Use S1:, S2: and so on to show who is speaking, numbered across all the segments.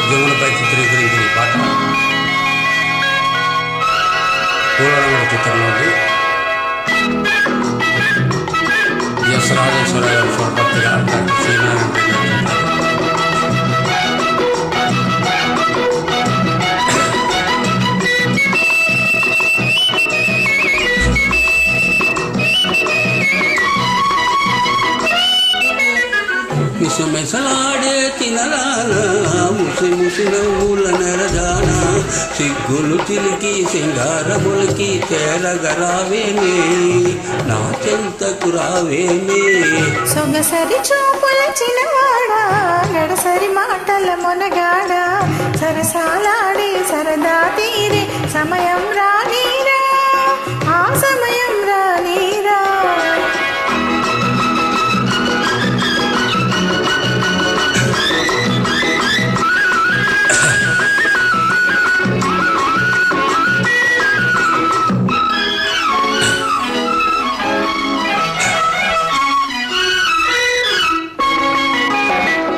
S1: జమునపై చిత్రీకరించిన ఈ పాట పూలరంగుల చిత్రం నుండి ఎస్ రాజేశ్వర గారు స్వరపర్తిగా డాక్టర్ శ్రీనారాయణ మిసమిసలాడే తినరాన ముసి ముసి నవ్వుల నెరజాన సిగ్గులు చిలికి సింగారములకి తేరగరావేమే నా చెంతకు రావేమే
S2: సొగసరి చూపుల చిన్నవాడా గడసరి మాటల మొనగాడ సరసాలాడే సరదా తీరే సమయం రానీరా ఆ సమయం రానీరా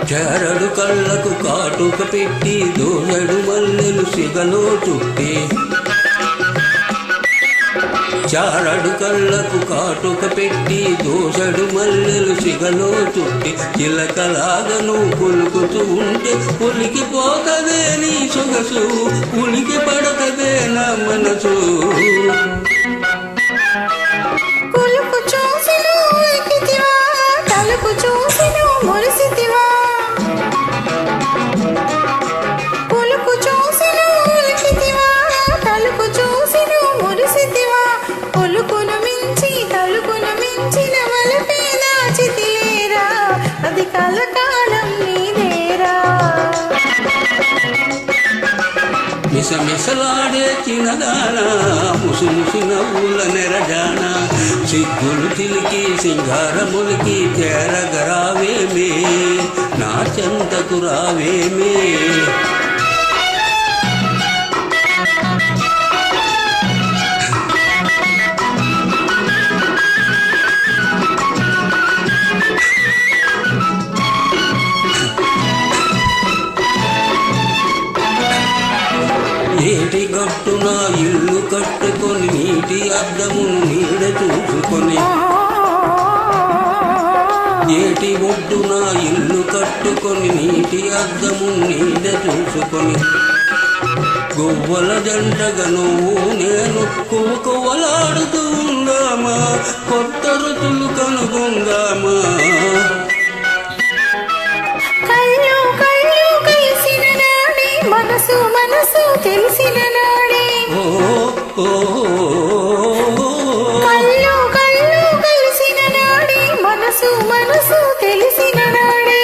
S1: చెరడు కళ్ళకు కాటుక పెట్టి దోసడు మల్లెలు సిగలో చుట్టి చారడు కళ్ళకు కాటుక పెట్టి దోసడు మల్లెలు సిగలో చుట్టి చిలకలాగను పులుకుతూ ఉంటే పులికి పోతదే నీ సొగసు పులికి పడతదే నా మనసు
S2: కులుపు చూసి ఉలికితివా తలుపు చూసి మురిసితివా కులుపు చూసి ఉలికితివా తలుపు చూసి మురిసితివా పులుకును మించి తలుపును మించిన వలపే దాచితిలేరా అది కలకాలం నీదేరా
S1: మిసమిసలాడే చిన్నదాన ముసి ముసి నవ్వుల నెరజాన సిగ్గులు చిలికి సింగారములకి చేరగరావేమే నా చెంతకు రావేమే నీటి గట్టున ఇల్లు కట్టుకొని నీటి అద్దమును నీడ చూసుకొని ఏటి ఒడ్డున ఇల్లు కట్టుకొని నీటి అద్దము నీడ చూసుకొని గువ్వల జంటగా నువ్వు నేను కువ్వలాడుతూ ఉందామా కొత్త రుచులు కనుగొందామా
S2: మనసు మనసు తెలిసిన నాడే కళ్ళు కళ్ళు కలిసిన నాడే మనసు మనసు తెలిసిన నాడే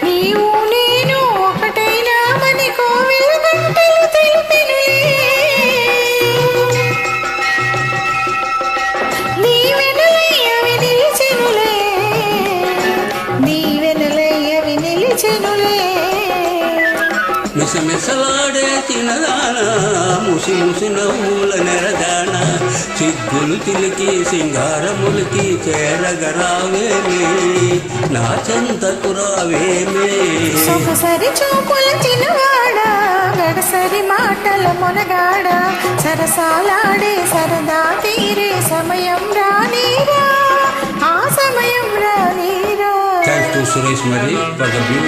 S2: నీవు నేను ఒకటైనామని కోవెల గంటలు తెలిపినే దీవెనలై అవి నిలిచెనులే దీవెనలై అవి నిలిచెనులే
S1: మిసమిసలాడే తినదాన ముసి ముసి నవ్వుల నెరదాన సిగ్గులు చిలికి సింగారములకి చేరగరావేమే నా చెంతకు రావేమే
S2: సొగసరి చూపుల చిన్నవాడా గడసరి మాటల మొనగాడ సరసాలాడే సరదా తీరే సమయం రానీరా ఆ సమయం రానీరా.
S1: థ్యాంక్స్ టు సురేష్ మరి ఫర్ ద వ్యూ.